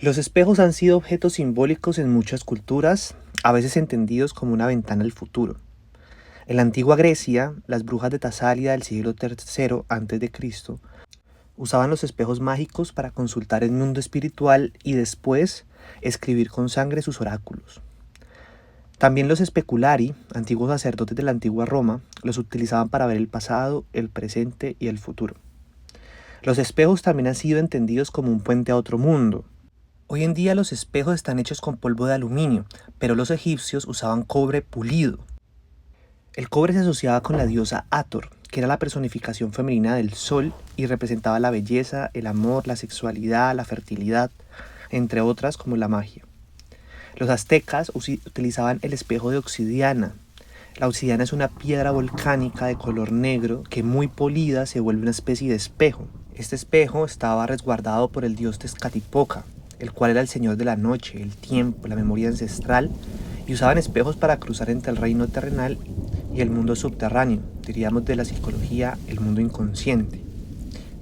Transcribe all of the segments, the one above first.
Los espejos han sido objetos simbólicos en muchas culturas, a veces entendidos como una ventana al futuro. En la antigua Grecia, las brujas de Tesalia del siglo III a.C. usaban los espejos mágicos para consultar el mundo espiritual y después escribir con sangre sus oráculos. También los speculari, antiguos sacerdotes de la antigua Roma, los utilizaban para ver el pasado, el presente y el futuro. Los espejos también han sido entendidos como un puente a otro mundo. Hoy en día los espejos están hechos con polvo de aluminio, pero los egipcios usaban cobre pulido. El cobre se asociaba con la diosa Hathor, que era la personificación femenina del sol y representaba la belleza, el amor, la sexualidad, la fertilidad, entre otras como la magia. Los aztecas utilizaban el espejo de obsidiana. La obsidiana es una piedra volcánica de color negro que muy polida se vuelve una especie de espejo. Este espejo estaba resguardado por el dios Tezcatlipoca, el cual era el señor de la noche, el tiempo, la memoria ancestral, y usaban espejos para cruzar entre el reino terrenal y el mundo subterráneo, diríamos de la psicología, el mundo inconsciente.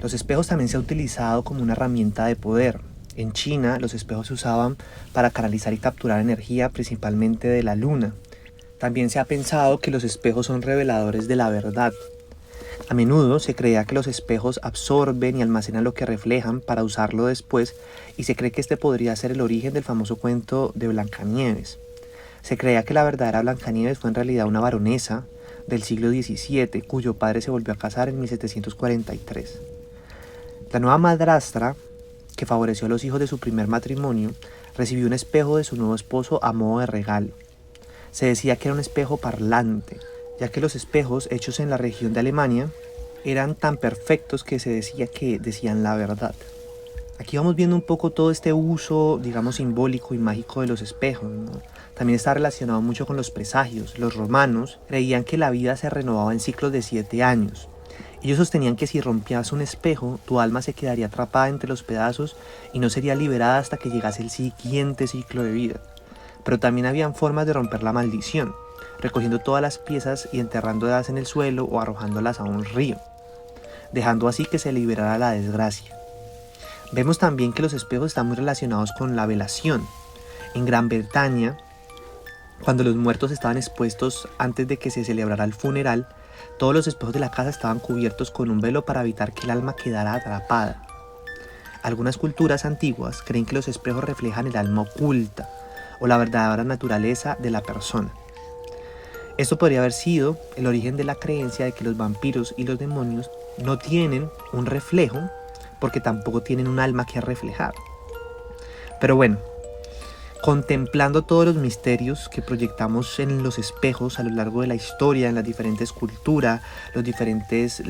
Los espejos también se han utilizado como una herramienta de poder. En China, los espejos se usaban para canalizar y capturar energía, principalmente de la luna. También se ha pensado que los espejos son reveladores de la verdad. A menudo se creía que los espejos absorben y almacenan lo que reflejan para usarlo después, y se cree que este podría ser el origen del famoso cuento de Blancanieves. Se creía que la verdadera Blancanieves fue en realidad una baronesa del siglo XVII, cuyo padre se volvió a casar en 1743. La nueva madrastra, que favoreció a los hijos de su primer matrimonio, recibió un espejo de su nuevo esposo a modo de regalo. Se decía que era un espejo parlante, ya que los espejos hechos en la región de Alemania eran tan perfectos que se decía que decían la verdad. Aquí vamos viendo un poco todo este uso, digamos, simbólico y mágico de los espejos, ¿no? También está relacionado mucho con los presagios. Los romanos creían que la vida se renovaba en ciclos de 7 años. Ellos sostenían que si rompías un espejo, tu alma se quedaría atrapada entre los pedazos y no sería liberada hasta que llegase el siguiente ciclo de vida. Pero también habían formas de romper la maldición, recogiendo todas las piezas y enterrándolas en el suelo o arrojándolas a un río, dejando así que se liberara la desgracia. Vemos también que los espejos están muy relacionados con la velación. En Gran Bretaña, cuando los muertos estaban expuestos antes de que se celebrara el funeral, todos los espejos de la casa estaban cubiertos con un velo para evitar que el alma quedara atrapada. Algunas culturas antiguas creen que los espejos reflejan el alma oculta o la verdadera naturaleza de la persona. Esto podría haber sido el origen de la creencia de que los vampiros y los demonios no tienen un reflejo porque tampoco tienen un alma que reflejar. Pero bueno, contemplando todos los misterios que proyectamos en los espejos a lo largo de la historia, en las diferentes culturas, las diferentes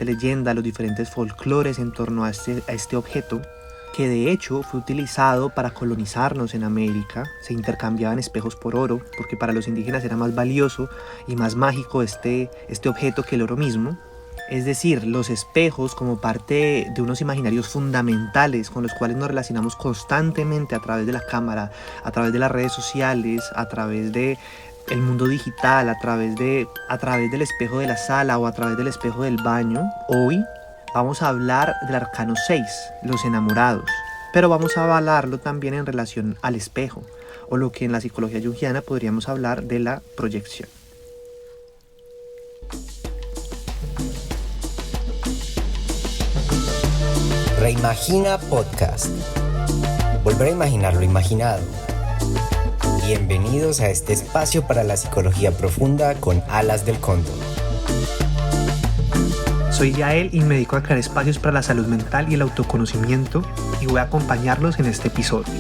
leyendas, los diferentes folclores en torno a este objeto, que de hecho fue utilizado para colonizarnos en América. Se intercambiaban espejos por oro, porque para los indígenas era más valioso y más mágico este objeto que el oro mismo. Es decir, los espejos como parte de unos imaginarios fundamentales con los cuales nos relacionamos constantemente a través de la cámara, a través de las redes sociales, a través de el mundo digital, a través del espejo de la sala o a través del espejo del baño. Hoy vamos a hablar del arcano 6, los enamorados, pero vamos a avalarlo también en relación al espejo, o lo que en la psicología junguiana podríamos hablar de la proyección. Reimagina Podcast. Volver a imaginar lo imaginado. Bienvenidos a este espacio para la psicología profunda con alas del cóndor. Soy Yael y me dedico a crear espacios para la salud mental y el autoconocimiento, y voy a acompañarlos en este episodio.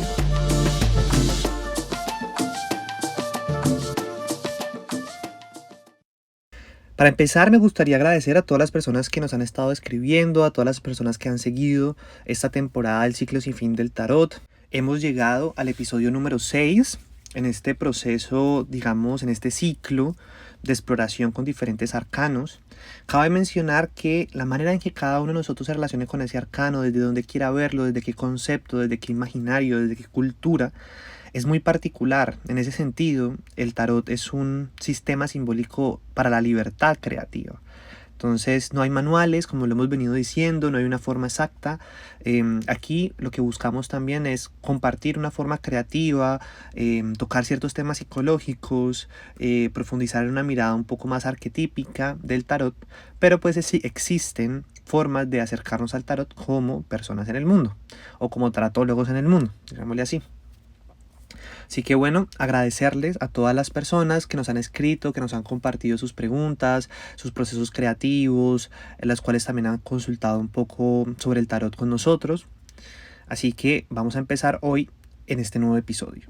Para empezar, me gustaría agradecer a todas las personas que nos han estado escribiendo, a todas las personas que han seguido esta temporada del ciclo sin fin del tarot. Hemos llegado al episodio número 6 en este proceso, digamos, en este ciclo de exploración con diferentes arcanos. Cabe mencionar que la manera en que cada uno de nosotros se relacione con ese arcano, desde donde quiera verlo, desde qué concepto, desde qué imaginario, desde qué cultura, es muy particular. En ese sentido, el tarot es un sistema simbólico para la libertad creativa. Entonces no hay manuales, como lo hemos venido diciendo, no hay una forma exacta. Aquí lo que buscamos también es compartir una forma creativa, tocar ciertos temas psicológicos, profundizar en una mirada un poco más arquetípica del tarot, pero pues sí existen formas de acercarnos al tarot como personas en el mundo o como taratólogos en el mundo, digámosle así. Así que bueno, agradecerles a todas las personas que nos han escrito, que nos han compartido sus preguntas, sus procesos creativos, en las cuales también han consultado un poco sobre el tarot con nosotros. Así que vamos a empezar hoy en este nuevo episodio.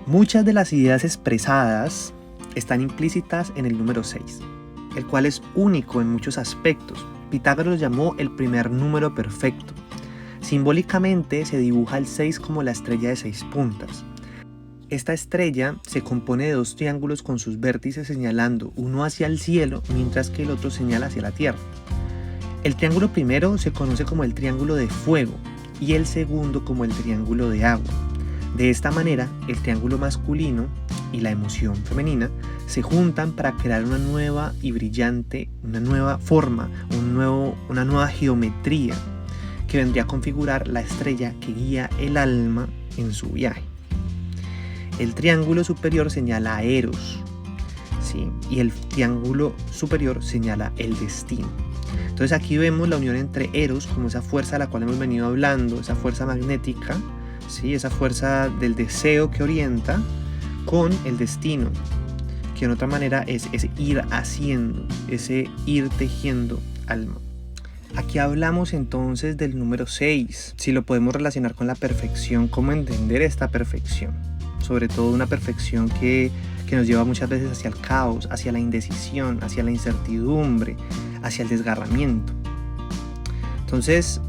Muchas de las ideas expresadas están implícitas en el número 6, el cual es único en muchos aspectos. Pitágoras lo llamó el primer número perfecto. Simbólicamente se dibuja el 6 como la estrella de 6 puntas. Esta estrella se compone de 2 triángulos con sus vértices señalando uno hacia el cielo mientras que el otro señala hacia la tierra. El triángulo primero se conoce como el triángulo de fuego y el segundo como el triángulo de agua. De esta manera, el triángulo masculino y la emoción femenina se juntan para crear una nueva y brillante, una nueva forma, una nueva geometría que vendría a configurar la estrella que guía el alma en su viaje. El triángulo superior señala a Eros, ¿sí? Y el triángulo superior señala el destino. Entonces aquí vemos la unión entre Eros, como esa fuerza de la cual hemos venido hablando, esa fuerza magnética, ¿sí? Esa fuerza del deseo que orienta, con el destino, que en otra manera es ir haciendo, ese ir tejiendo alma. Aquí hablamos entonces del número 6, si lo podemos relacionar con la perfección, cómo entender esta perfección, sobre todo una perfección que nos lleva muchas veces hacia el caos, hacia la indecisión, hacia la incertidumbre, hacia el desgarramiento. Entonces,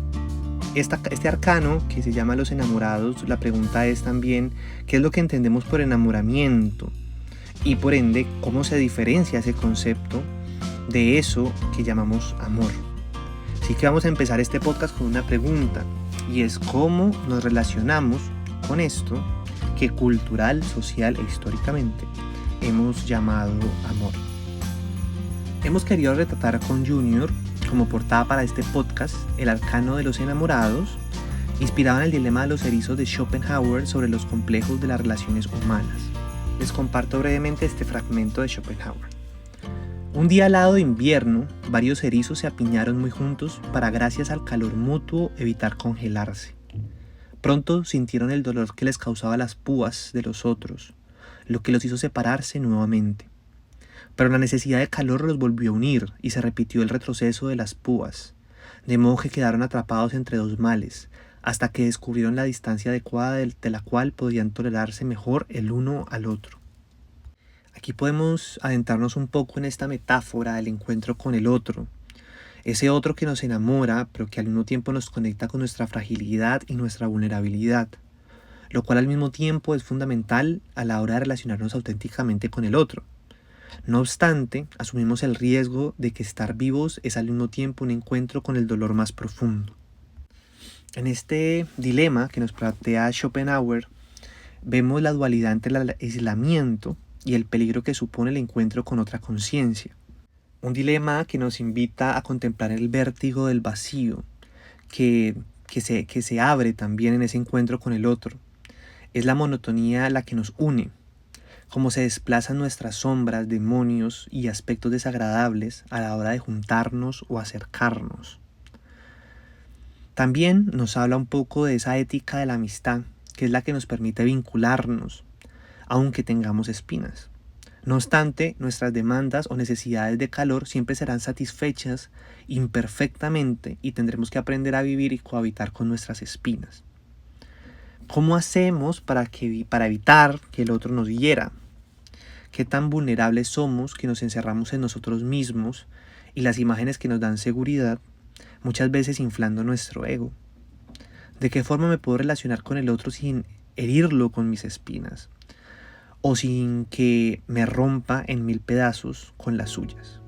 este arcano que se llama los enamorados, la pregunta es también qué es lo que entendemos por enamoramiento y por ende cómo se diferencia ese concepto de eso que llamamos amor. Así que vamos a empezar este podcast con una pregunta y es cómo nos relacionamos con esto que cultural, social e históricamente hemos llamado amor. Hemos querido retratar con Junior como portada para este podcast el arcano de los enamorados, inspirado en el dilema de los erizos de Schopenhauer sobre los complejos de las relaciones humanas. Les comparto brevemente este fragmento de Schopenhauer. Un día helado de invierno, varios erizos se apiñaron muy juntos para, gracias al calor mutuo, evitar congelarse. Pronto sintieron el dolor que les causaba las púas de los otros, lo que los hizo separarse nuevamente. Pero la necesidad de calor los volvió a unir y se repitió el retroceso de las púas, de modo que quedaron atrapados entre 2 males, hasta que descubrieron la distancia adecuada de la cual podían tolerarse mejor el uno al otro. Aquí podemos adentrarnos un poco en esta metáfora del encuentro con el otro, ese otro que nos enamora, pero que al mismo tiempo nos conecta con nuestra fragilidad y nuestra vulnerabilidad, lo cual al mismo tiempo es fundamental a la hora de relacionarnos auténticamente con el otro. No obstante, asumimos el riesgo de que estar vivos es al mismo tiempo un encuentro con el dolor más profundo. En este dilema que nos plantea Schopenhauer, vemos la dualidad entre el aislamiento y el peligro que supone el encuentro con otra conciencia. Un dilema que nos invita a contemplar el vértigo del vacío, que se abre también en ese encuentro con el otro. Es la monotonía la que nos une, cómo se desplazan nuestras sombras, demonios y aspectos desagradables a la hora de juntarnos o acercarnos. También nos habla un poco de esa ética de la amistad, que es la que nos permite vincularnos, aunque tengamos espinas. No obstante, nuestras demandas o necesidades de calor siempre serán satisfechas imperfectamente y tendremos que aprender a vivir y cohabitar con nuestras espinas. ¿Cómo hacemos para evitar que el otro nos hiera? ¿Qué tan vulnerables somos que nos encerramos en nosotros mismos y las imágenes que nos dan seguridad, muchas veces inflando nuestro ego? ¿De qué forma me puedo relacionar con el otro sin herirlo con mis espinas? O sin que me rompa en 1000 pedazos con las suyas.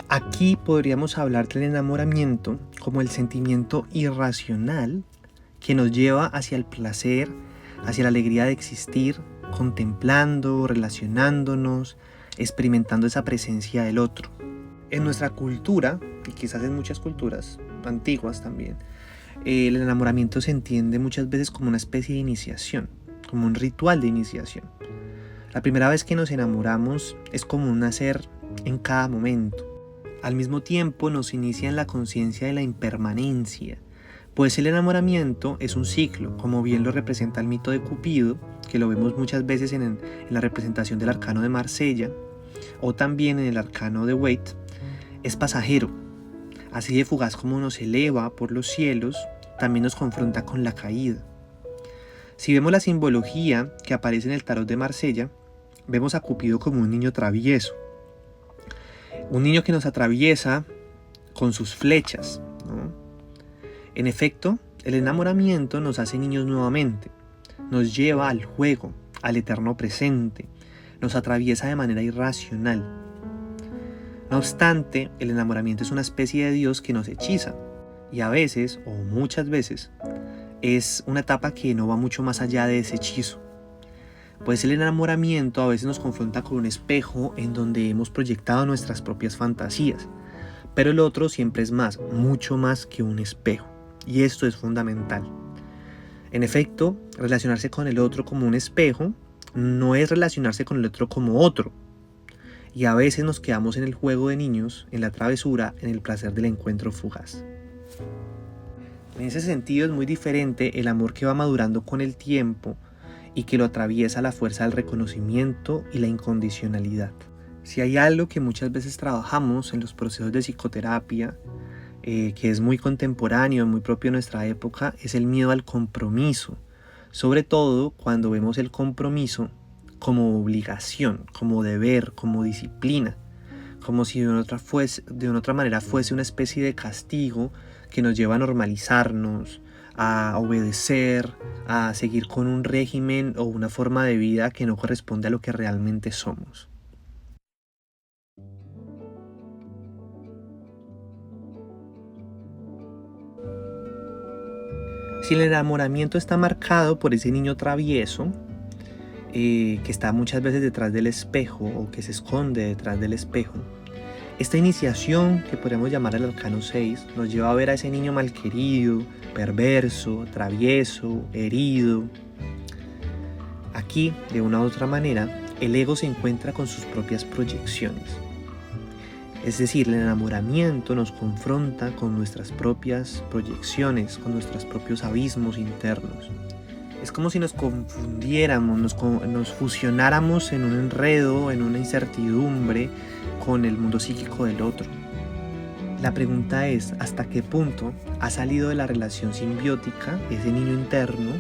Aquí podríamos hablar del enamoramiento como el sentimiento irracional que nos lleva hacia el placer, hacia la alegría de existir, contemplando, relacionándonos, experimentando esa presencia del otro. En nuestra cultura, y quizás en muchas culturas antiguas también, el enamoramiento se entiende muchas veces como una especie de iniciación, como un ritual de iniciación. La primera vez que nos enamoramos es como un nacer en cada momento. Al mismo tiempo nos inicia en la conciencia de la impermanencia, pues el enamoramiento es un ciclo, como bien lo representa el mito de Cupido, que lo vemos muchas veces en la representación del arcano de Marsella, o también en el arcano de Waite. Es pasajero, así de fugaz como nos eleva por los cielos, también nos confronta con la caída. Si vemos la simbología que aparece en el tarot de Marsella, vemos a Cupido como un niño travieso, un niño que nos atraviesa con sus flechas, ¿no? En efecto, el enamoramiento nos hace niños nuevamente, nos lleva al juego, al eterno presente, nos atraviesa de manera irracional. No obstante, el enamoramiento es una especie de Dios que nos hechiza, y a veces, o muchas veces, es una etapa que no va mucho más allá de ese hechizo. Pues el enamoramiento a veces nos confronta con un espejo en donde hemos proyectado nuestras propias fantasías, pero el otro siempre es más, mucho más que un espejo, y esto es fundamental. En efecto, relacionarse con el otro como un espejo no es relacionarse con el otro como otro, y a veces nos quedamos en el juego de niños, en la travesura, en el placer del encuentro fugaz. En ese sentido es muy diferente el amor que va madurando con el tiempo y que lo atraviesa la fuerza del reconocimiento y la incondicionalidad. Si hay algo que muchas veces trabajamos en los procesos de psicoterapia, que es muy contemporáneo, muy propio de nuestra época, es el miedo al compromiso, sobre todo cuando vemos el compromiso como obligación, como deber, como disciplina, como si de una otra manera fuese una especie de castigo que nos lleva a normalizarnos, a obedecer, a seguir con un régimen o una forma de vida que no corresponde a lo que realmente somos. Si el enamoramiento está marcado por ese niño travieso, que está muchas veces detrás del espejo o que se esconde detrás del espejo, esta iniciación, que podríamos llamar el arcano 6, nos lleva a ver a ese niño malquerido, perverso, travieso, herido. Aquí, de una u otra manera, el ego se encuentra con sus propias proyecciones. Es decir, el enamoramiento nos confronta con nuestras propias proyecciones, con nuestros propios abismos internos. Es como si nos confundiéramos, nos fusionáramos en un enredo, en una incertidumbre con el mundo psíquico del otro. La pregunta es, ¿hasta qué punto ha salido de la relación simbiótica ese niño interno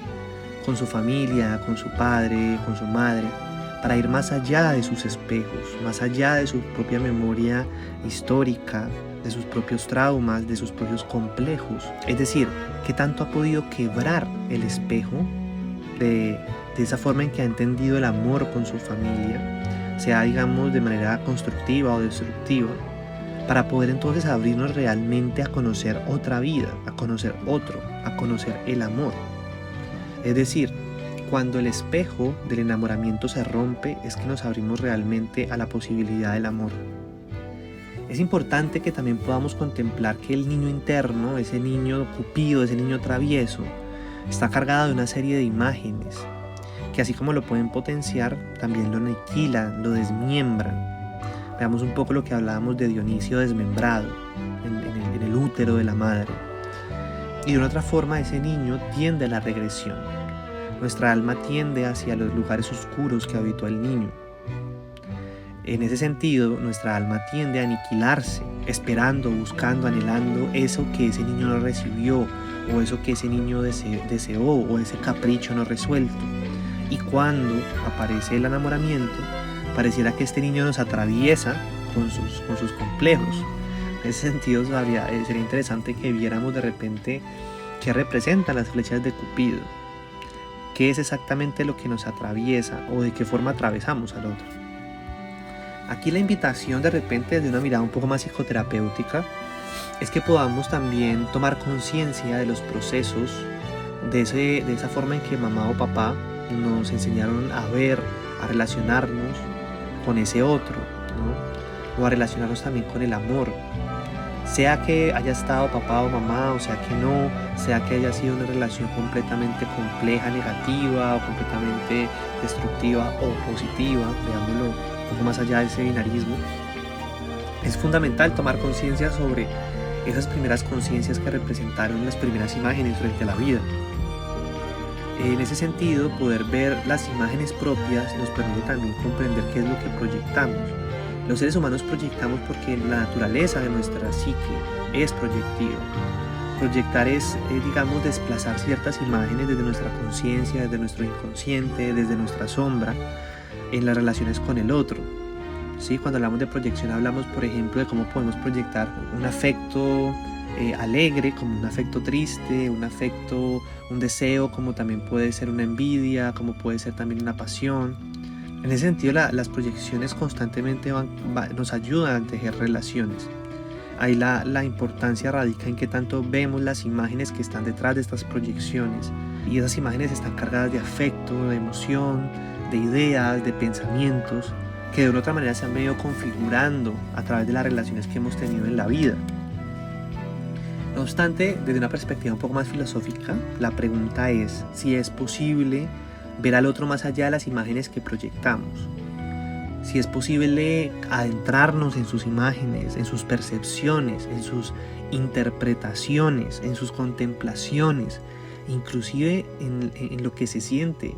con su familia, con su padre, con su madre, para ir más allá de sus espejos, más allá de su propia memoria histórica, de sus propios traumas, de sus propios complejos? Es decir, ¿qué tanto ha podido quebrar el espejo de esa forma en que ha entendido el amor con su familia, sea digamos de manera constructiva o destructiva, para poder entonces abrirnos realmente a conocer otra vida, a conocer otro, a conocer el amor? Es decir, cuando el espejo del enamoramiento se rompe, es que nos abrimos realmente a la posibilidad del amor. Es importante que también podamos contemplar que el niño interno, ese niño cupido, ese niño travieso, está cargado de una serie de imágenes que, así como lo pueden potenciar, también lo aniquilan, lo desmiembran. Veamos un poco lo que hablábamos de Dionisio desmembrado en el útero de la madre. Y de una otra forma, ese niño tiende a la regresión. Nuestra alma tiende hacia los lugares oscuros que habitó el niño. En ese sentido, nuestra alma tiende a aniquilarse, esperando, buscando, anhelando eso que ese niño no recibió, o eso que ese niño deseó, o ese capricho no resuelto. Y cuando aparece el enamoramiento, pareciera que este niño nos atraviesa con sus complejos. En ese sentido, sería interesante que viéramos de repente qué representan las flechas de Cupido, qué es exactamente lo que nos atraviesa o de qué forma atravesamos al otro. Aquí la invitación de repente desde una mirada un poco más psicoterapéutica es que podamos también tomar conciencia de los procesos, de esa forma en que mamá o papá nos enseñaron a ver, a relacionarnos con ese otro, ¿no? O a relacionarnos también con el amor. Sea que haya estado papá o mamá, o sea que no, sea que haya sido una relación completamente compleja, negativa, o completamente destructiva o positiva, veámoslo un poco más allá de ese binarismo, es fundamental tomar conciencia sobre esas primeras conciencias que representaron las primeras imágenes frente a la vida. En ese sentido, poder ver las imágenes propias nos permite también comprender qué es lo que proyectamos. Los seres humanos proyectamos porque la naturaleza de nuestra psique es proyectiva. Proyectar es, digamos, desplazar ciertas imágenes desde nuestra conciencia, desde nuestro inconsciente, desde nuestra sombra, en las relaciones con el otro. ¿Sí? Cuando hablamos de proyección hablamos, por ejemplo, de cómo podemos proyectar un afecto alegre, como un afecto triste, un afecto, un deseo, como también puede ser una envidia, como puede ser también una pasión. En ese sentido, las proyecciones constantemente nos ayudan a tejer relaciones. Ahí la importancia radica en qué tanto vemos las imágenes que están detrás de estas proyecciones. Y esas imágenes están cargadas de afecto, de emoción, de ideas, de pensamientos, que de una u otra manera se han venido configurando a través de las relaciones que hemos tenido en la vida. No obstante, desde una perspectiva un poco más filosófica, la pregunta es si es posible ver al otro más allá de las imágenes que proyectamos. Si es posible adentrarnos en sus imágenes, en sus percepciones, en sus interpretaciones, en sus contemplaciones, inclusive en lo que se siente,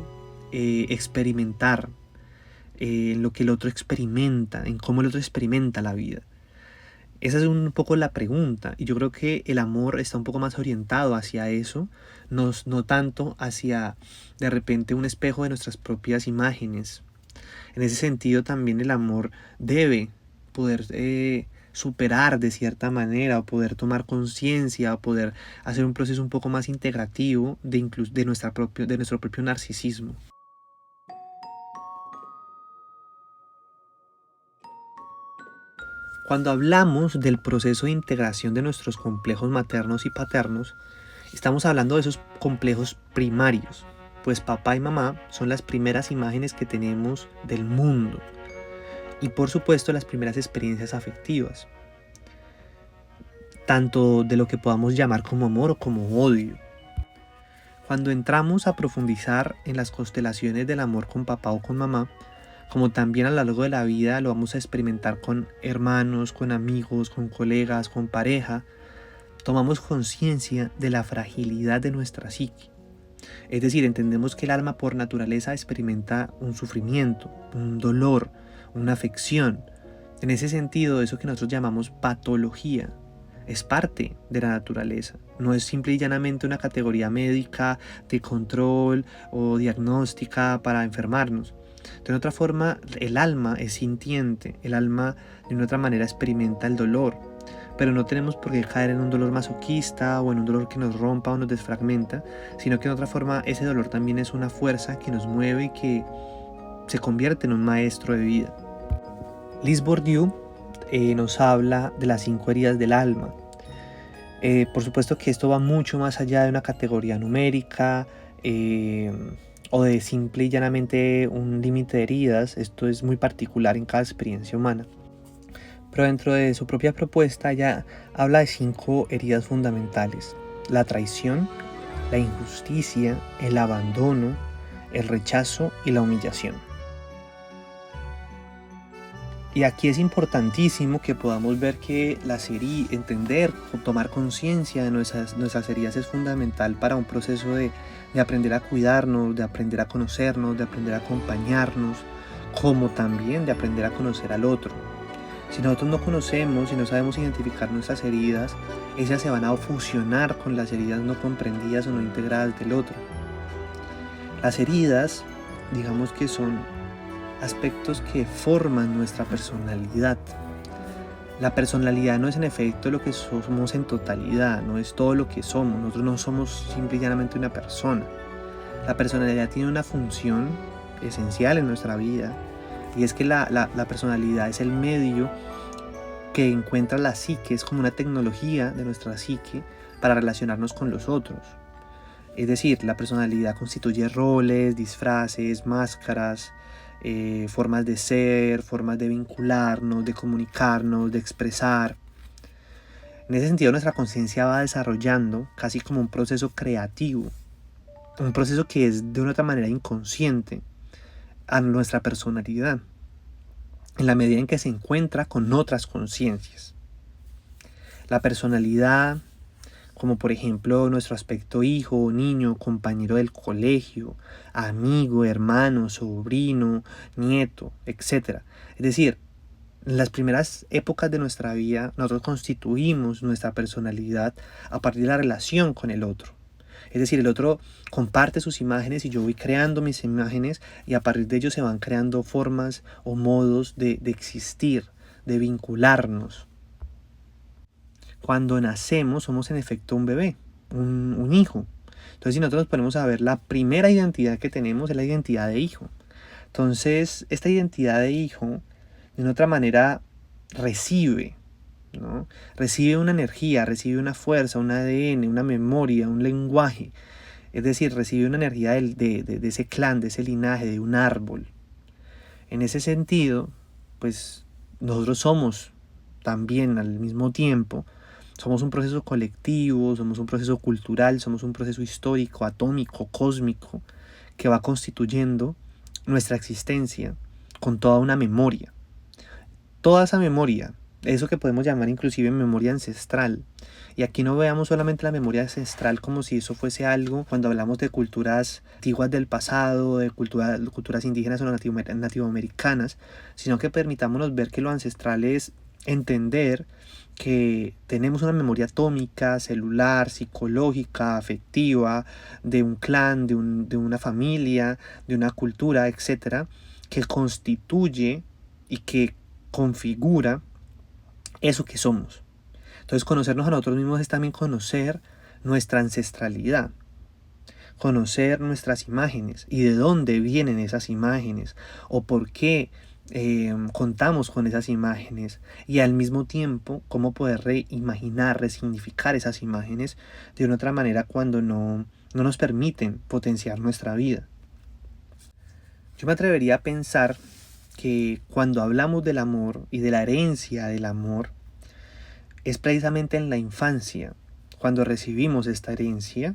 experimentar, en lo que el otro experimenta, en cómo el otro experimenta la vida. Esa es un poco la pregunta, y yo creo que el amor está un poco más orientado hacia eso, no tanto hacia de repente un espejo de nuestras propias imágenes. En ese sentido también el amor debe poder superar de cierta manera, o poder tomar conciencia, o poder hacer un proceso un poco más integrativo de nuestro propio narcisismo. Cuando hablamos del proceso de integración de nuestros complejos maternos y paternos, estamos hablando de esos complejos primarios, pues papá y mamá son las primeras imágenes que tenemos del mundo y por supuesto las primeras experiencias afectivas, tanto de lo que podamos llamar como amor o como odio. Cuando entramos a profundizar en las constelaciones del amor con papá o con mamá, como también a lo largo de la vida lo vamos a experimentar con hermanos, con amigos, con colegas, con pareja, tomamos conciencia de la fragilidad de nuestra psique. Es decir, entendemos que el alma por naturaleza experimenta un sufrimiento, un dolor, una afección. En ese sentido, eso que nosotros llamamos patología es parte de la naturaleza. No es simple y llanamente una categoría médica de control o diagnóstica para enfermarnos. De otra forma, el alma es sintiente, el alma de una otra manera experimenta el dolor, pero no tenemos por qué caer en un dolor masoquista o en un dolor que nos rompa o nos desfragmenta, sino que de otra forma ese dolor también es una fuerza que nos mueve y que se convierte en un maestro de vida. Lise Bourdieu nos habla de las 5 heridas del alma. Por supuesto que esto va mucho más allá de una categoría numérica, o de simple y llanamente un límite de heridas. Esto es muy particular en cada experiencia humana. Pero dentro de su propia propuesta ella habla de 5 heridas fundamentales: la traición, la injusticia, el abandono, el rechazo y la humillación. Y aquí es importantísimo que podamos ver que entender o tomar conciencia de nuestras heridas es fundamental para un proceso de aprender a cuidarnos, de aprender a conocernos, de aprender a acompañarnos, como también de aprender a conocer al otro. Si nosotros no conocemos y no sabemos identificar nuestras heridas, ellas se van a fusionar con las heridas no comprendidas o no integradas del otro. Las heridas, digamos que son aspectos que forman nuestra personalidad. La personalidad no es en efecto lo que somos en totalidad, no es todo lo que somos. Nosotros no somos simple y llanamente una persona. La personalidad tiene una función esencial en nuestra vida, y es que la personalidad es el medio que encuentra la psique, es como una tecnología de nuestra psique para relacionarnos con los otros. Es decir, la personalidad constituye roles, disfraces, máscaras, formas de ser, formas de vincularnos, de comunicarnos, de expresar. En ese sentido, nuestra conciencia va desarrollando casi como un proceso creativo, un proceso que es de una otra manera inconsciente a nuestra personalidad, en la medida en que se encuentra con otras conciencias. La personalidad, como por ejemplo nuestro aspecto hijo, niño, compañero del colegio, amigo, hermano, sobrino, nieto, etc. Es decir, en las primeras épocas de nuestra vida nosotros constituimos nuestra personalidad a partir de la relación con el otro. Es decir, el otro comparte sus imágenes y yo voy creando mis imágenes y a partir de ello se van creando formas o modos de existir, de vincularnos. Cuando nacemos somos en efecto un bebé, un hijo. Entonces si nosotros nos ponemos a ver, la primera identidad que tenemos es la identidad de hijo. Entonces esta identidad de hijo de una otra manera recibe, ¿no? Recibe una energía, recibe una fuerza, un ADN, una memoria, un lenguaje. Es decir, recibe una energía de ese clan, de ese linaje, de un árbol. En ese sentido, pues nosotros somos también al mismo tiempo, somos un proceso colectivo, somos un proceso cultural, somos un proceso histórico, atómico, cósmico, que va constituyendo nuestra existencia con toda una memoria. Toda esa memoria, eso que podemos llamar inclusive memoria ancestral. Y aquí no veamos solamente la memoria ancestral como si eso fuese algo, cuando hablamos de culturas antiguas del pasado, de culturas indígenas o nativoamericanas, sino que permitámonos ver que lo ancestral es entender que tenemos una memoria atómica, celular, psicológica, afectiva, de un clan, de una familia, de una cultura, etcétera, que constituye y que configura eso que somos. Entonces conocernos a nosotros mismos es también conocer nuestra ancestralidad, conocer nuestras imágenes y de dónde vienen esas imágenes o por qué contamos con esas imágenes, y al mismo tiempo cómo poder reimaginar, resignificar esas imágenes de una otra manera cuando no nos permiten potenciar nuestra vida. Yo me atrevería a pensar que cuando hablamos del amor y de la herencia del amor, es precisamente en la infancia cuando recibimos esta herencia,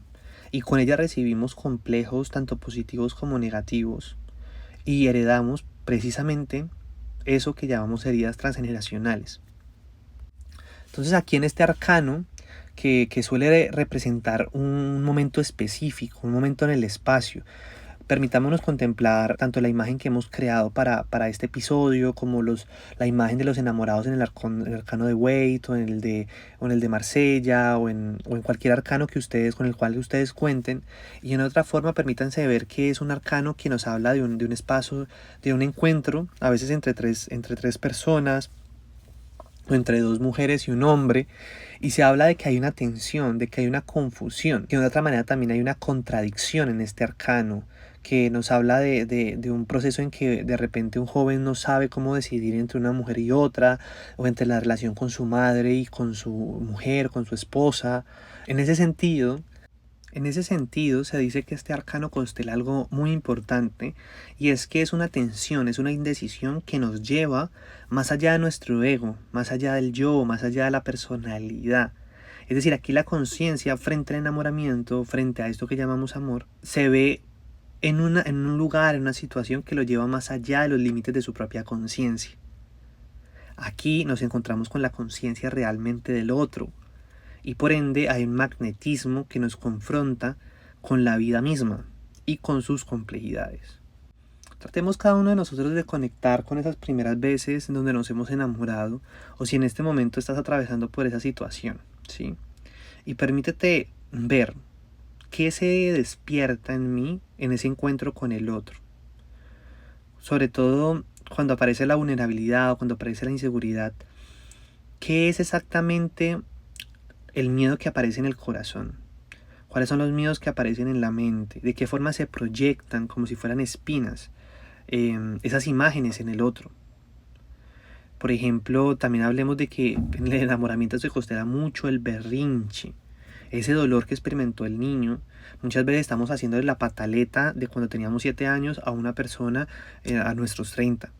y con ella recibimos complejos tanto positivos como negativos, y heredamos precisamente eso que llamamos heridas transgeneracionales. Entonces aquí en este arcano, que suele representar un momento específico, un momento en el espacio, permitámonos contemplar tanto la imagen que hemos creado para este episodio, como la imagen de los enamorados en el arcano de Waite, o en el de Marsella, o en cualquier arcano con el cual ustedes cuenten. Y en otra forma, permítanse ver que es un arcano que nos habla de un espacio, de un encuentro, a veces entre tres personas, o entre dos mujeres y un hombre, y se habla de que hay una tensión, de que hay una confusión, que de otra manera también hay una contradicción en este arcano, que nos habla de un proceso en que de repente un joven no sabe cómo decidir entre una mujer y otra, o entre la relación con su madre y con su mujer, con su esposa. En ese sentido se dice que este arcano constela algo muy importante, y es que es una tensión, es una indecisión que nos lleva más allá de nuestro ego, más allá del yo, más allá de la personalidad. Es decir, aquí la conciencia frente al enamoramiento, frente a esto que llamamos amor, se ve en un lugar, en una situación que lo lleva más allá de los límites de su propia conciencia. Aquí nos encontramos con la conciencia realmente del otro, y por ende hay un magnetismo que nos confronta con la vida misma y con sus complejidades. Tratemos cada uno de nosotros de conectar con esas primeras veces en donde nos hemos enamorado, o si en este momento estás atravesando por esa situación, ¿sí? Y permítete ver qué se despierta en mí en ese encuentro con el otro. Sobre todo cuando aparece la vulnerabilidad o cuando aparece la inseguridad, ¿qué es exactamente el miedo que aparece en el corazón? ¿Cuáles son los miedos que aparecen en la mente? ¿De qué forma se proyectan como si fueran espinas esas imágenes en el otro. Por ejemplo, también hablemos de que en el enamoramiento se considera mucho el berrinche, ese dolor que experimentó el niño. Muchas veces estamos haciendo la pataleta de cuando teníamos 7 años a una persona a nuestros 30.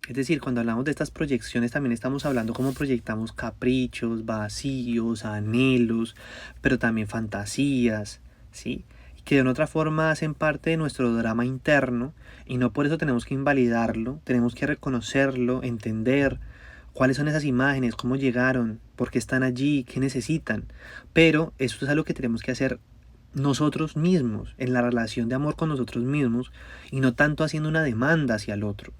Es decir, cuando hablamos de estas proyecciones también estamos hablando cómo proyectamos caprichos, vacíos, anhelos, pero también fantasías, ¿sí? Y que de una otra forma hacen parte de nuestro drama interno y no por eso tenemos que invalidarlo, tenemos que reconocerlo, entender cuáles son esas imágenes, cómo llegaron, por qué están allí, qué necesitan. Pero eso es algo que tenemos que hacer nosotros mismos, en la relación de amor con nosotros mismos y no tanto haciendo una demanda hacia el otro.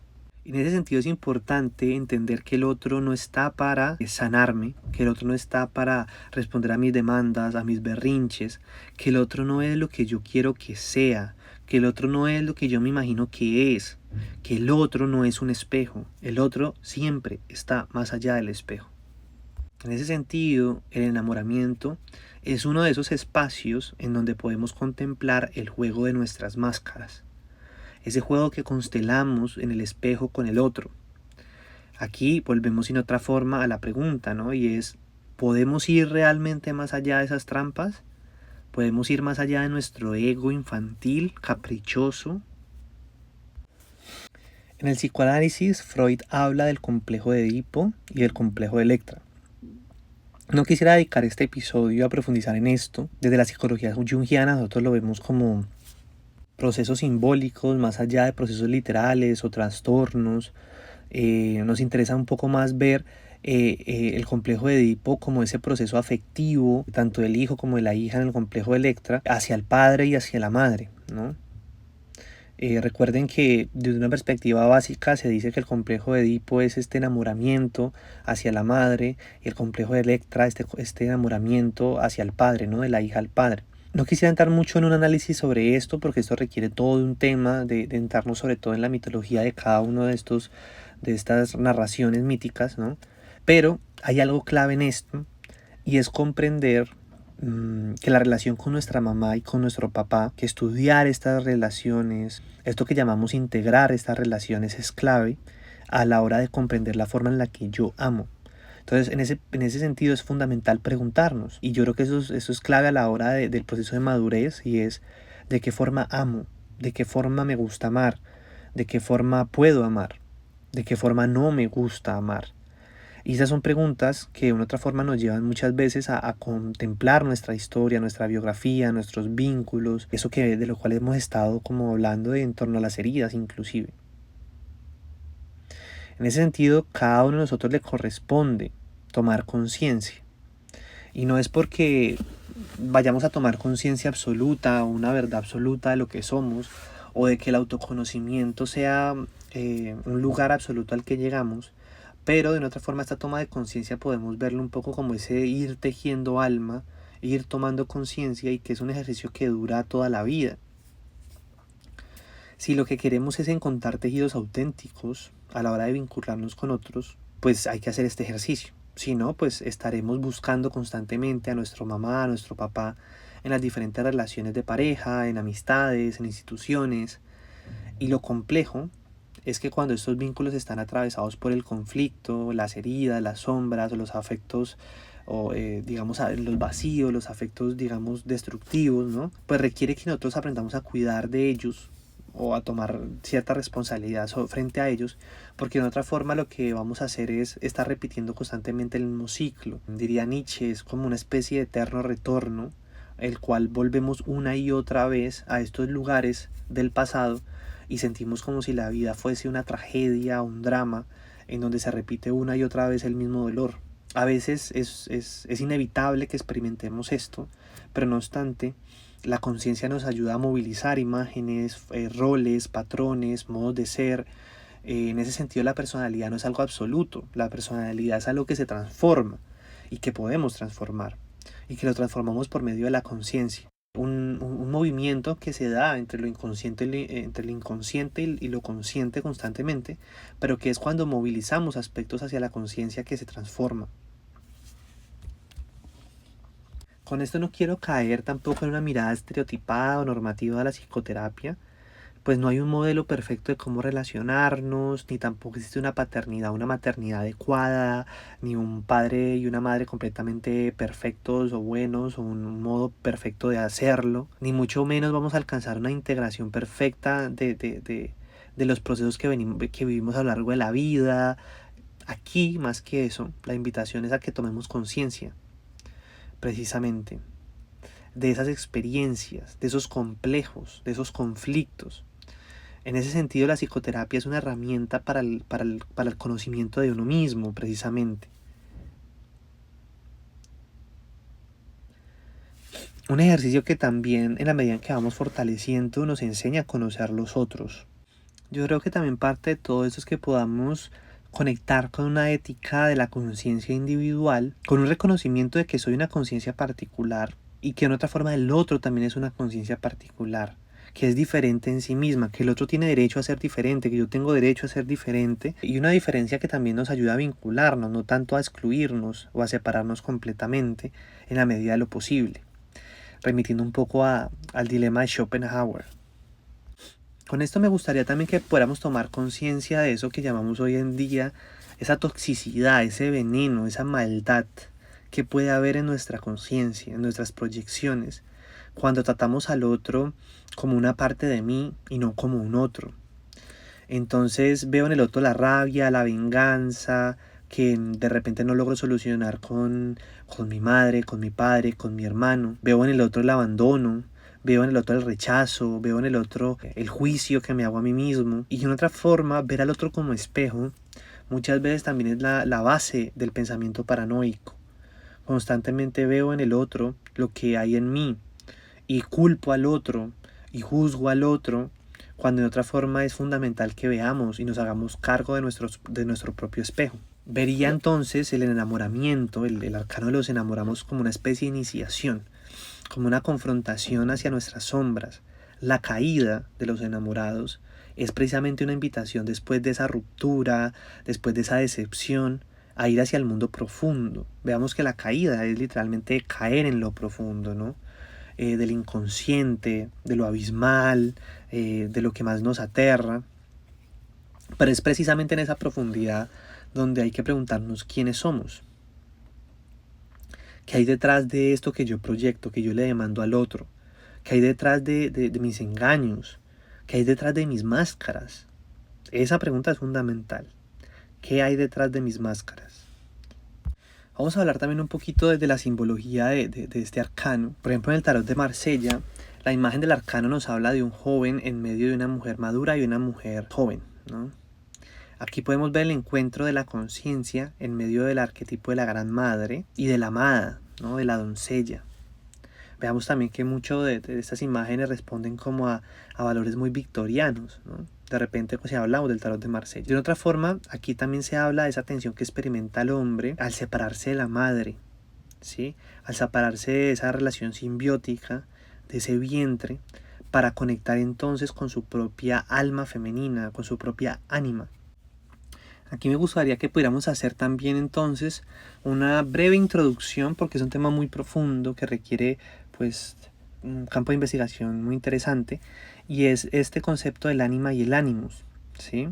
En ese sentido es importante entender que el otro no está para sanarme, que el otro no está para responder a mis demandas, a mis berrinches, que el otro no es lo que yo quiero que sea, que el otro no es lo que yo me imagino que es, que el otro no es un espejo, el otro siempre está más allá del espejo. En ese sentido, el enamoramiento es uno de esos espacios en donde podemos contemplar el juego de nuestras máscaras. Ese juego que constelamos en el espejo con el otro. Aquí volvemos sin otra forma a la pregunta, ¿no? Y es, ¿podemos ir realmente más allá de esas trampas? ¿Podemos ir más allá de nuestro ego infantil, caprichoso? En el psicoanálisis, Freud habla del complejo de Edipo y del complejo de Electra. No quisiera dedicar este episodio a profundizar en esto. Desde la psicología junguiana nosotros lo vemos como procesos simbólicos, más allá de procesos literales o trastornos. Nos interesa un poco más ver el complejo de Edipo como ese proceso afectivo, tanto del hijo como de la hija en el complejo de Electra, hacia el padre y hacia la madre, ¿no? Recuerden que desde una perspectiva básica se dice que el complejo de Edipo es este enamoramiento hacia la madre y el complejo de Electra este enamoramiento hacia el padre, ¿no? De la hija al padre. No quisiera entrar mucho en un análisis sobre esto porque esto requiere todo un tema de entrarnos sobre todo en la mitología de cada uno de estas narraciones míticas, ¿no? Pero hay algo clave en esto y es comprender que la relación con nuestra mamá y con nuestro papá, que estudiar estas relaciones, esto que llamamos integrar estas relaciones es clave a la hora de comprender la forma en la que yo amo. Entonces, en ese sentido es fundamental preguntarnos, y yo creo que eso es clave a la hora del proceso de madurez, y es de qué forma amo, de qué forma me gusta amar, de qué forma puedo amar, de qué forma no me gusta amar. Y esas son preguntas que de una otra forma nos llevan muchas veces a contemplar nuestra historia, nuestra biografía, nuestros vínculos, eso que de lo cual hemos estado como hablando en torno a las heridas inclusive. En ese sentido, cada uno de nosotros le corresponde tomar conciencia. Y no es porque vayamos a tomar conciencia absoluta o una verdad absoluta de lo que somos o de que el autoconocimiento sea un lugar absoluto al que llegamos, pero de una otra forma esta toma de conciencia podemos verlo un poco como ese ir tejiendo alma, ir tomando conciencia y que es un ejercicio que dura toda la vida. Si lo que queremos es encontrar tejidos auténticos a la hora de vincularnos con otros, pues hay que hacer este ejercicio. Si no, pues estaremos buscando constantemente a nuestra mamá, a nuestro papá en las diferentes relaciones de pareja, en amistades, en instituciones. Y lo complejo es que cuando estos vínculos están atravesados por el conflicto, las heridas, las sombras o los afectos o digamos los vacíos, los afectos digamos destructivos, ¿no? Pues requiere que nosotros aprendamos a cuidar de ellos o a tomar cierta responsabilidad frente a ellos, porque de otra forma lo que vamos a hacer es estar repitiendo constantemente el mismo ciclo. Diría Nietzsche, es como una especie de eterno retorno, el cual volvemos una y otra vez a estos lugares del pasado y sentimos como si la vida fuese una tragedia, un drama, en donde se repite una y otra vez el mismo dolor. A veces es inevitable que experimentemos esto, pero no obstante, la conciencia nos ayuda a movilizar imágenes, roles, patrones, modos de ser. En ese sentido la personalidad no es algo absoluto, la personalidad es algo que se transforma y que podemos transformar y que lo transformamos por medio de la conciencia. Un movimiento que se da entre lo inconsciente y lo consciente constantemente, pero que es cuando movilizamos aspectos hacia la conciencia que se transforma. Con esto no quiero caer tampoco en una mirada estereotipada o normativa de la psicoterapia, pues no hay un modelo perfecto de cómo relacionarnos, ni tampoco existe una paternidad, una maternidad adecuada, ni un padre y una madre completamente perfectos o buenos, o un modo perfecto de hacerlo, ni mucho menos vamos a alcanzar una integración perfecta de los procesos que vivimos a lo largo de la vida. Aquí, más que eso, la invitación es a que tomemos conciencia, precisamente, de esas experiencias, de esos complejos, de esos conflictos. En ese sentido, la psicoterapia es una herramienta para el conocimiento de uno mismo, precisamente. Un ejercicio que también, en la medida en que vamos fortaleciendo, nos enseña a conocer los otros. Yo creo que también parte de todo eso es que podamos conectar con una ética de la conciencia individual, con un reconocimiento de que soy una conciencia particular y que en otra forma el otro también es una conciencia particular, que es diferente en sí misma, que el otro tiene derecho a ser diferente, que yo tengo derecho a ser diferente, y una diferencia que también nos ayuda a vincularnos, no tanto a excluirnos o a separarnos completamente en la medida de lo posible, remitiendo un poco al dilema de Schopenhauer. Con esto me gustaría también que pudiéramos tomar conciencia de eso que llamamos hoy en día esa toxicidad, ese veneno, esa maldad que puede haber en nuestra conciencia, en nuestras proyecciones, cuando tratamos al otro como una parte de mí y no como un otro. Entonces veo en el otro la rabia, la venganza, que de repente no logro solucionar con mi madre, con mi padre, con mi hermano. Veo en el otro el abandono, veo en el otro el rechazo, veo en el otro el juicio que me hago a mí mismo. Y en otra forma, ver al otro como espejo, muchas veces también es la base del pensamiento paranoico. Constantemente veo en el otro lo que hay en mí y culpo al otro y juzgo al otro, cuando en otra forma es fundamental que veamos y nos hagamos cargo de nuestro propio espejo. Vería entonces el enamoramiento, el arcano de los enamoramos, como una especie de iniciación, como una confrontación hacia nuestras sombras. La caída de los enamorados es precisamente una invitación, después de esa ruptura, después de esa decepción, a ir hacia el mundo profundo. Veamos que la caída es literalmente caer en lo profundo, ¿no? Del inconsciente, de lo abismal, de lo que más nos aterra. Pero es precisamente en esa profundidad donde hay que preguntarnos quiénes somos. ¿Qué hay detrás de esto que yo proyecto, que yo le demando al otro? ¿Qué hay detrás de mis engaños? ¿Qué hay detrás de mis máscaras? Esa pregunta es fundamental. ¿Qué hay detrás de mis máscaras? Vamos a hablar también un poquito desde la simbología de este arcano. Por ejemplo, en el tarot de Marsella, la imagen del arcano nos habla de un joven en medio de una mujer madura y una mujer joven, ¿no? Aquí podemos ver el encuentro de la conciencia en medio del arquetipo de la gran madre y de la amada, ¿no? De la doncella. Veamos también que mucho de estas imágenes responden como a valores muy victorianos, ¿no? De repente, pues, si hablamos del tarot de Marsella. De otra forma, aquí también se habla de esa tensión que experimenta el hombre al separarse de la madre, ¿sí? Al separarse de esa relación simbiótica, de ese vientre, para conectar entonces con su propia alma femenina, con su propia ánima. Aquí me gustaría que pudiéramos hacer también entonces una breve introducción, porque es un tema muy profundo que requiere, pues, un campo de investigación muy interesante, y es este concepto del ánima y el animus, ¿sí?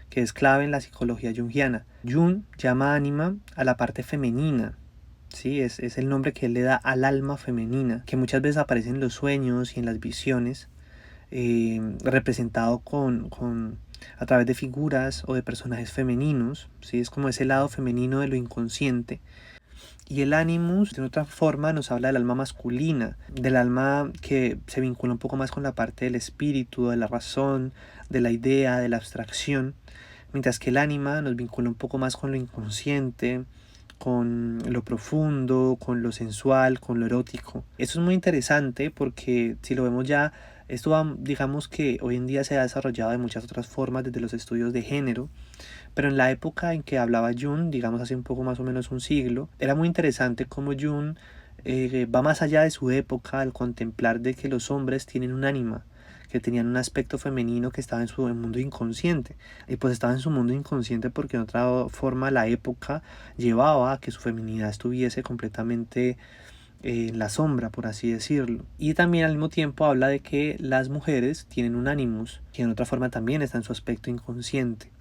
Que es clave en la psicología junguiana. Jung llama ánima a la parte femenina, ¿sí? Es el nombre que él le da al alma femenina, que muchas veces aparece en los sueños y en las visiones, representado a través de figuras o de personajes femeninos, ¿sí? Es como ese lado femenino de lo inconsciente. Y el animus, de otra forma, nos habla del alma masculina, del alma que se vincula un poco más con la parte del espíritu, de la razón, de la idea, de la abstracción, mientras que el ánima nos vincula un poco más con lo inconsciente, con lo profundo, con lo sensual, con lo erótico. Esto es muy interesante porque si lo vemos ya, esto digamos que hoy en día se ha desarrollado de muchas otras formas desde los estudios de género, pero en la época en que hablaba Jung, digamos hace un poco más o menos un siglo, era muy interesante cómo Jung va más allá de su época al contemplar de que los hombres tienen un ánima, que tenían un aspecto femenino que estaba en su mundo inconsciente. Y pues estaba en su mundo inconsciente porque de otra forma la época llevaba a que su feminidad estuviese completamente en la sombra, por así decirlo. Y también al mismo tiempo habla de que las mujeres tienen un animus, que en otra forma también está en su aspecto inconsciente.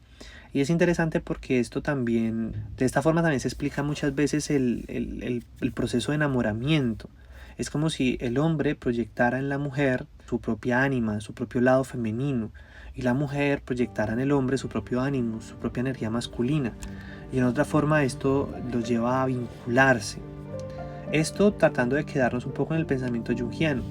Y es interesante porque esto también, de esta forma también se explica muchas veces el proceso de enamoramiento. Es como si el hombre proyectara en la mujer su propia ánima, su propio lado femenino, y la mujer proyectara en el hombre su propio ánimo, su propia energía masculina. Y en otra forma esto los lleva a vincularse. Esto tratando de quedarnos un poco en el pensamiento junguiano.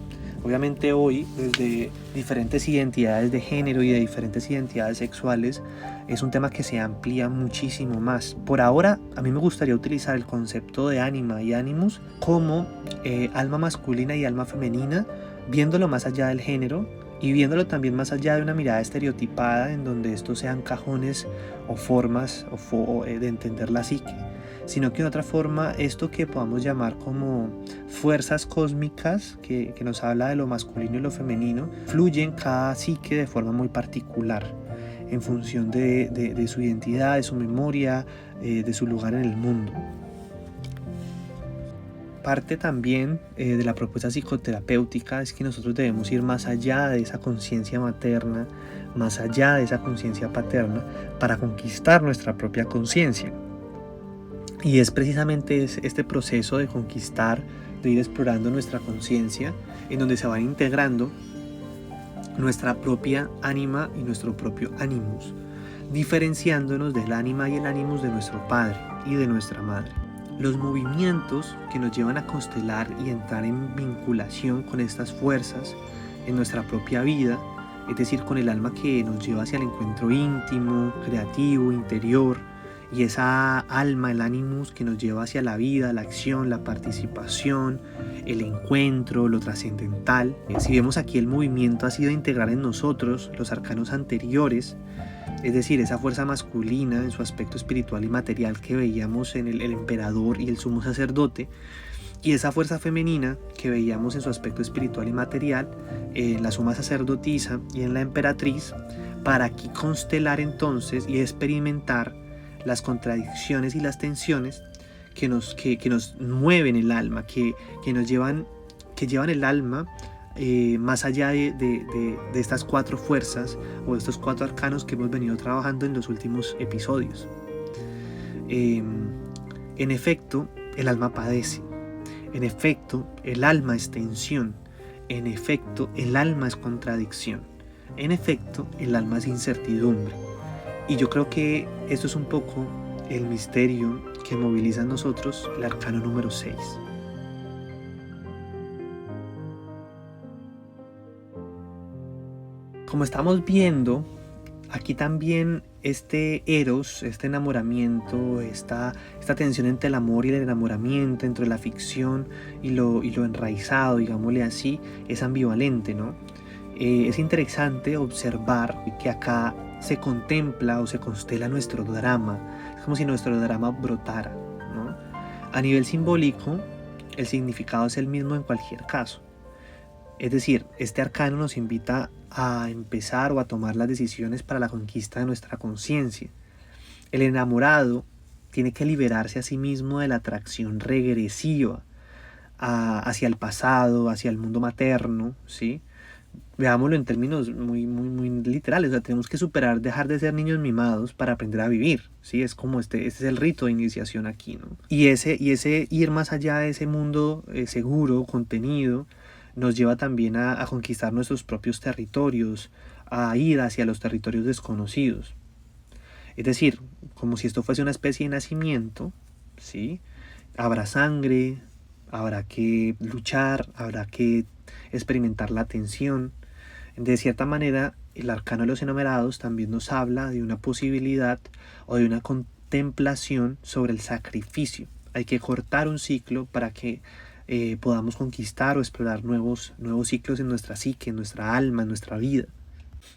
Obviamente hoy, desde diferentes identidades de género y de diferentes identidades sexuales, es un tema que se amplía muchísimo más. Por ahora, a mí me gustaría utilizar el concepto de ánima y animus como alma masculina y alma femenina, viéndolo más allá del género y viéndolo también más allá de una mirada estereotipada en donde estos sean cajones o formas de entender la psique, sino que de otra forma esto que podamos llamar como fuerzas cósmicas que nos habla de lo masculino y lo femenino, fluyen cada psique de forma muy particular en función de su identidad, de su memoria, de su lugar en el mundo. Parte también de la propuesta psicoterapéutica es que nosotros debemos ir más allá de esa conciencia materna, más allá de esa conciencia paterna, para conquistar nuestra propia conciencia. Y es precisamente este proceso de conquistar, de ir explorando nuestra conciencia, en donde se van integrando nuestra propia ánima y nuestro propio animus, diferenciándonos del ánima y el animus de nuestro padre y de nuestra madre. Los movimientos que nos llevan a constelar y entrar en vinculación con estas fuerzas en nuestra propia vida, es decir, con el alma que nos lleva hacia el encuentro íntimo, creativo, interior, y esa alma, el animus que nos lleva hacia la vida, la acción, la participación, el encuentro, lo trascendental. Si vemos aquí, el movimiento ha sido integrar en nosotros los arcanos anteriores, es decir, esa fuerza masculina en su aspecto espiritual y material que veíamos en el emperador y el sumo sacerdote, y esa fuerza femenina que veíamos en su aspecto espiritual y material en la suma sacerdotisa y en la emperatriz, para aquí constelar entonces y experimentar las contradicciones y las tensiones que nos mueven el alma, que llevan el alma más allá de estas cuatro fuerzas o de estos cuatro arcanos que hemos venido trabajando en los últimos episodios. En efecto, el alma padece. En efecto, el alma es tensión. En efecto, el alma es contradicción. En efecto, el alma es incertidumbre. Y yo creo que esto es un poco el misterio que moviliza en nosotros el arcano número 6. Como estamos viendo, aquí también este eros, este enamoramiento, esta tensión entre el amor y el enamoramiento, entre la ficción y lo enraizado, digámosle así, es ambivalente, ¿no? Es interesante observar que acá se contempla o se constela nuestro drama. Es como si nuestro drama brotara, ¿no? A nivel simbólico, el significado es el mismo en cualquier caso. Es decir, este arcano nos invita a empezar o a tomar las decisiones para la conquista de nuestra conciencia. El enamorado tiene que liberarse a sí mismo de la atracción regresiva hacia el pasado, hacia el mundo materno, ¿sí? Veámoslo en términos muy literales, o sea, tenemos que dejar de ser niños mimados para aprender a vivir, ¿sí? Es como este es el rito de iniciación aquí, ¿no? Y ese ir más allá de ese mundo seguro, contenido, nos lleva también a conquistar nuestros propios territorios, a ir hacia los territorios desconocidos. Es decir, como si esto fuese una especie de nacimiento, ¿sí? Habrá sangre, habrá que luchar, habrá que experimentar la tensión. De cierta manera, el arcano de los enamorados también nos habla de una posibilidad o de una contemplación sobre el sacrificio. Hay que cortar un ciclo para que podamos conquistar o explorar nuevos ciclos en nuestra psique, en nuestra alma, en nuestra vida.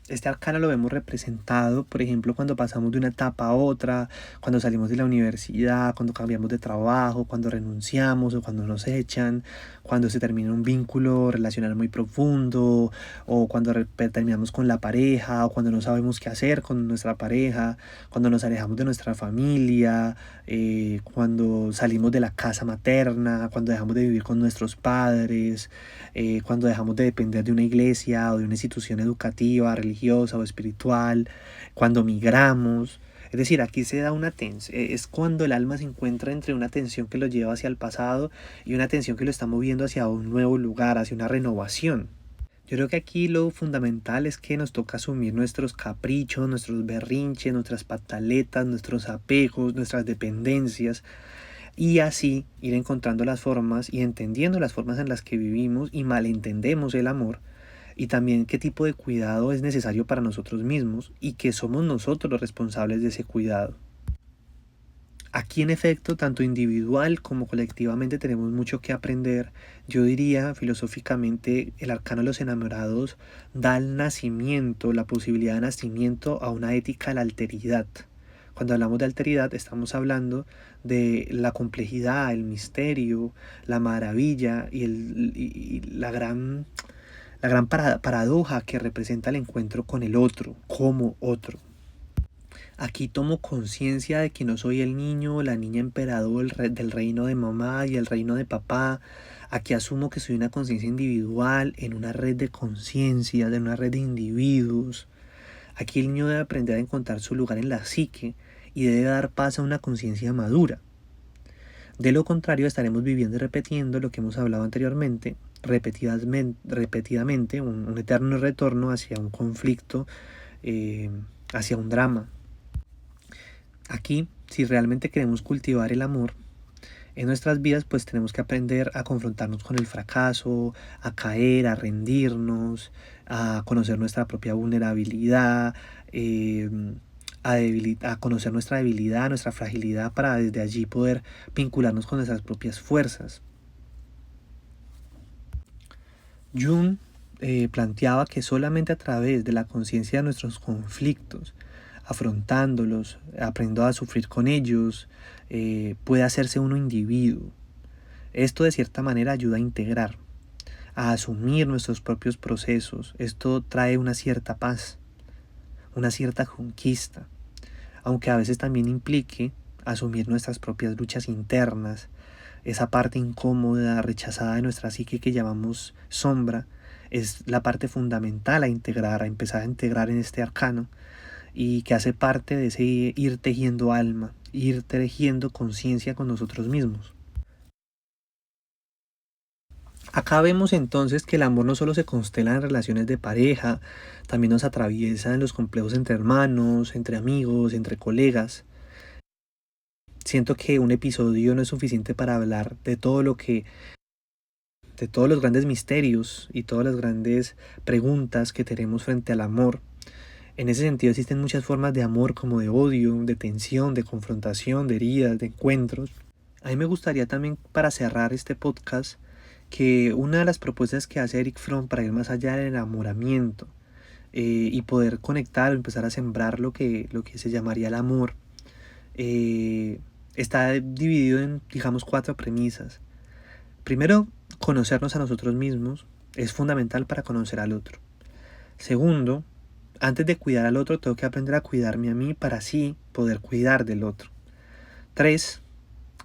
Este arcano lo vemos representado, por ejemplo, cuando pasamos de una etapa a otra, cuando salimos de la universidad, cuando cambiamos de trabajo, cuando renunciamos o cuando nos echan, cuando se termina un vínculo relacional muy profundo, o cuando terminamos con la pareja, o cuando no sabemos qué hacer con nuestra pareja, cuando nos alejamos de nuestra familia, cuando salimos de la casa materna, cuando dejamos de vivir con nuestros padres, cuando dejamos de depender de una iglesia o de una institución educativa, religiosa o espiritual, cuando migramos. Es decir, aquí se da una tensión, es cuando el alma se encuentra entre una tensión que lo lleva hacia el pasado y una tensión que lo está moviendo hacia un nuevo lugar, hacia una renovación. Yo creo que aquí lo fundamental es que nos toca asumir nuestros caprichos, nuestros berrinches, nuestras pataletas, nuestros apegos, nuestras dependencias, y así ir encontrando las formas y entendiendo las formas en las que vivimos y malentendemos el amor, y también qué tipo de cuidado es necesario para nosotros mismos y que somos nosotros los responsables de ese cuidado. Aquí en efecto, tanto individual como colectivamente tenemos mucho que aprender. Yo diría filosóficamente, el arcano de los enamorados da el nacimiento, la posibilidad de nacimiento a una ética de la alteridad. Cuando hablamos de alteridad estamos hablando de la complejidad, el misterio, la maravilla y la gran paradoja que representa el encuentro con el otro, como otro. Aquí tomo conciencia de que no soy el niño o la niña emperador del reino de mamá y el reino de papá. Aquí asumo que soy una conciencia individual en una red de conciencia, de una red de individuos. Aquí el niño debe aprender a encontrar su lugar en la psique y debe dar paso a una conciencia madura. De lo contrario, estaremos viviendo y repitiendo lo que hemos hablado anteriormente, repetidamente un eterno retorno hacia un conflicto, hacia un drama. Aquí, si realmente queremos cultivar el amor en nuestras vidas, pues tenemos que aprender a confrontarnos con el fracaso, a caer, a rendirnos, a conocer nuestra propia vulnerabilidad, a conocer nuestra debilidad, nuestra fragilidad, para desde allí poder vincularnos con nuestras propias fuerzas. Jung planteaba que solamente a través de la conciencia de nuestros conflictos, afrontándolos, aprendiendo a sufrir con ellos, puede hacerse uno individuo. Esto de cierta manera ayuda a integrar, a asumir nuestros propios procesos. Esto trae una cierta paz, una cierta conquista, aunque a veces también implique asumir nuestras propias luchas internas, esa parte incómoda, rechazada de nuestra psique que llamamos sombra. Es la parte fundamental a integrar, a empezar a integrar en este arcano, y que hace parte de ese ir tejiendo alma, ir tejiendo conciencia con nosotros mismos. Acá vemos entonces que el amor no solo se constela en relaciones de pareja, también nos atraviesa en los complejos entre hermanos, entre amigos, entre colegas. Siento que un episodio no es suficiente para hablar de todos los grandes misterios y todas las grandes preguntas que tenemos frente al amor. En ese sentido existen muchas formas de amor, como de odio, de tensión, de confrontación, de heridas, de encuentros. A mí me gustaría también, para cerrar este podcast, que una de las propuestas que hace Erich Fromm para ir más allá del enamoramiento, y poder conectar o empezar a sembrar lo que se llamaría el amor, está dividido en, digamos, 4 premisas. Primero, conocernos a nosotros mismos es fundamental para conocer al otro. Segundo, antes de cuidar al otro, tengo que aprender a cuidarme a mí para así poder cuidar del otro. 3,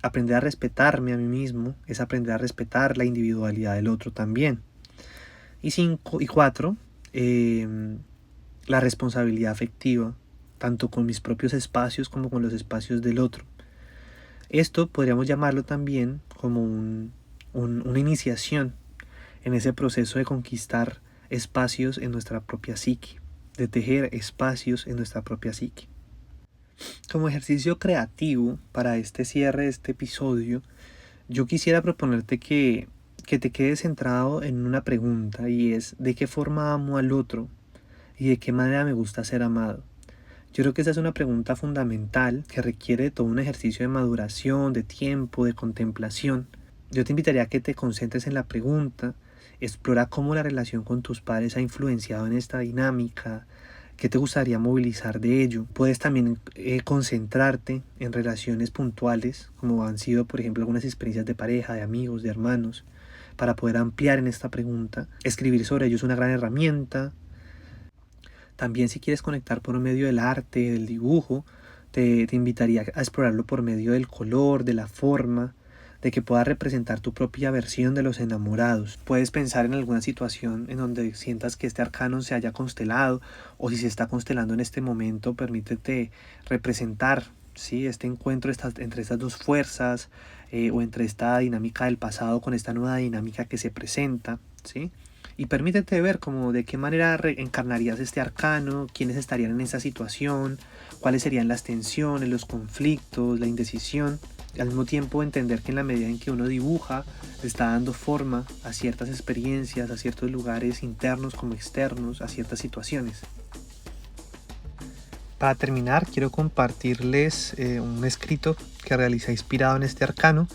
aprender a respetarme a mí mismo es aprender a respetar la individualidad del otro también. Y 4, la responsabilidad afectiva, tanto con mis propios espacios como con los espacios del otro. Esto podríamos llamarlo también como una iniciación en ese proceso de conquistar espacios en nuestra propia psique, de tejer espacios en nuestra propia psique. Como ejercicio creativo para este cierre de este episodio, yo quisiera proponerte que te quedes centrado en una pregunta, y es: ¿de qué forma amo al otro? ¿Y de qué manera me gusta ser amado? Yo creo que esa es una pregunta fundamental que requiere de todo un ejercicio de maduración, de tiempo, de contemplación. Yo te invitaría a que te concentres en la pregunta Explora cómo la relación con tus padres ha influenciado en esta dinámica. ¿Qué te gustaría movilizar de ello? Puedes también concentrarte en relaciones puntuales, como han sido, por ejemplo, algunas experiencias de pareja, de amigos, de hermanos, para poder ampliar en esta pregunta. Escribir sobre ello es una gran herramienta. También, si quieres conectar por medio del arte, del dibujo, te invitaría a explorarlo por medio del color, de la forma, de que puedas representar tu propia versión de los enamorados. Puedes pensar en alguna situación en donde sientas que este arcano se haya constelado, o si se está constelando en este momento, permítete representar, ¿sí?, este encuentro entre estas dos fuerzas, o entre esta dinámica del pasado con esta nueva dinámica que se presenta, ¿sí? Y permítete ver como de qué manera encarnarías este arcano, quiénes estarían en esa situación, cuáles serían las tensiones, los conflictos, la indecisión. Y al mismo tiempo entender que en la medida en que uno dibuja, le está dando forma a ciertas experiencias, a ciertos lugares internos como externos, a ciertas situaciones. Para terminar, quiero compartirles un escrito que realicé inspirado en este arcano,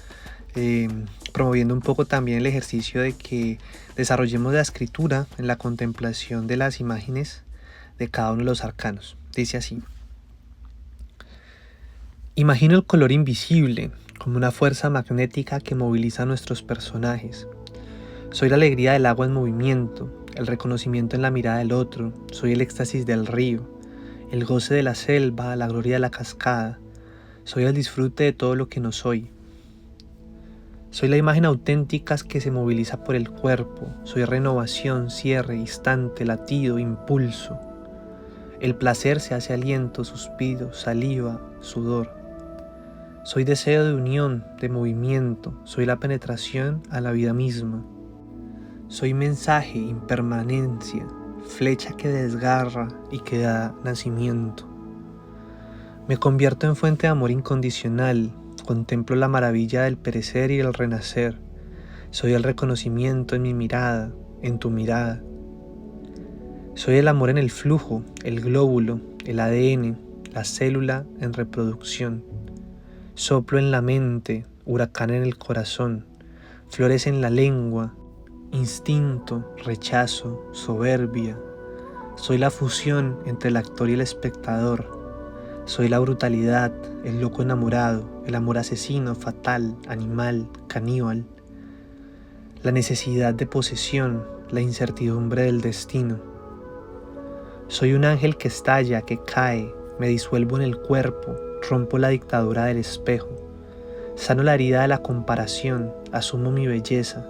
promoviendo un poco también el ejercicio de que desarrollemos la escritura en la contemplación de las imágenes de cada uno de los arcanos. Dice así: imagino el color invisible como una fuerza magnética que moviliza a nuestros personajes. Soy la alegría del agua en movimiento, el reconocimiento en la mirada del otro, soy el éxtasis del río, el goce de la selva, la gloria de la cascada, soy el disfrute de todo lo que no soy. Soy la imagen auténtica que se moviliza por el cuerpo, soy renovación, cierre, instante, latido, impulso. El placer se hace aliento, suspiro, saliva, sudor. Soy deseo de unión, de movimiento, soy la penetración a la vida misma. Soy mensaje, impermanencia, flecha que desgarra y que da nacimiento. Me convierto en fuente de amor incondicional, contemplo la maravilla del perecer y el renacer. Soy el reconocimiento en mi mirada, en tu mirada. Soy el amor en el flujo, el glóbulo, el ADN, la célula en reproducción. Soplo en la mente, huracán en el corazón, flores en la lengua, instinto, rechazo, soberbia. Soy la fusión entre el actor y el espectador. Soy la brutalidad, el loco enamorado, el amor asesino, fatal, animal, caníbal. La necesidad de posesión, la incertidumbre del destino. Soy un ángel que estalla, que cae, me disuelvo en el cuerpo, rompo la dictadura del espejo, sano la herida de la comparación, asumo mi belleza,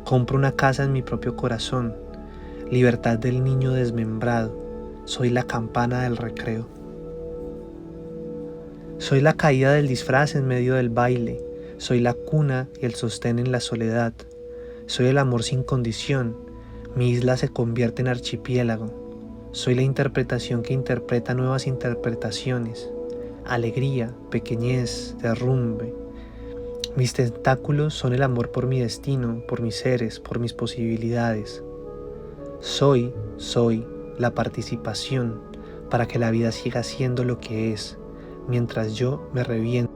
compro una casa en mi propio corazón, libertad del niño desmembrado, soy la campana del recreo. Soy la caída del disfraz en medio del baile, soy la cuna y el sostén en la soledad, soy el amor sin condición, mi isla se convierte en archipiélago, soy la interpretación que interpreta nuevas interpretaciones, alegría, pequeñez, derrumbe. Mis tentáculos son el amor por mi destino, por mis seres, por mis posibilidades. Soy la participación para que la vida siga siendo lo que es, mientras yo me reviento.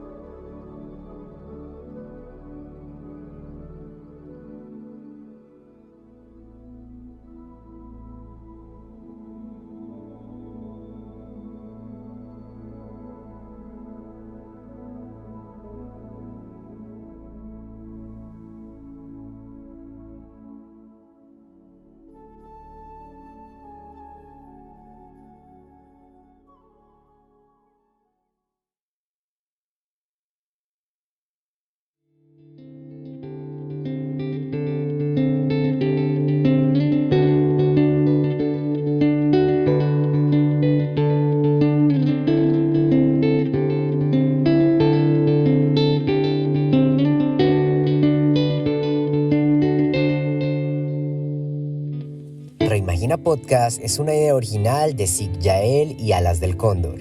Reimagina Podcast es una idea original de SIC Yael y Alas del Cóndor,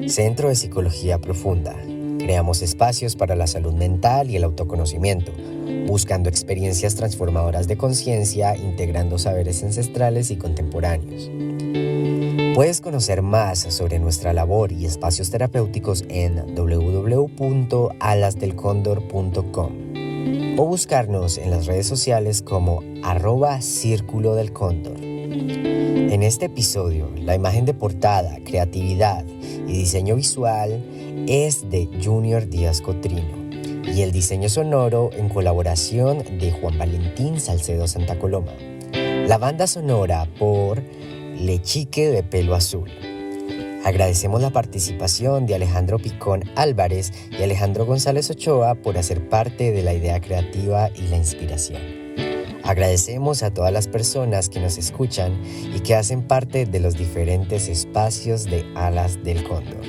Centro de Psicología Profunda. Creamos espacios para la salud mental y el autoconocimiento, buscando experiencias transformadoras de conciencia, integrando saberes ancestrales y contemporáneos. Puedes conocer más sobre nuestra labor y espacios terapéuticos en www.alasdelcondor.com. o buscarnos en las redes sociales como @Círculo del Cóndor. En este episodio, la imagen de portada, creatividad y diseño visual es de Junior Díaz Cotrino y el diseño sonoro en colaboración de Juan Valentín Salcedo Santa Coloma. La banda sonora por Lechique de Pelo Azul. Agradecemos la participación de Alejandro Picón Álvarez y Alejandro González Ochoa por hacer parte de la idea creativa y la inspiración. Agradecemos a todas las personas que nos escuchan y que hacen parte de los diferentes espacios de Alas del Cóndor.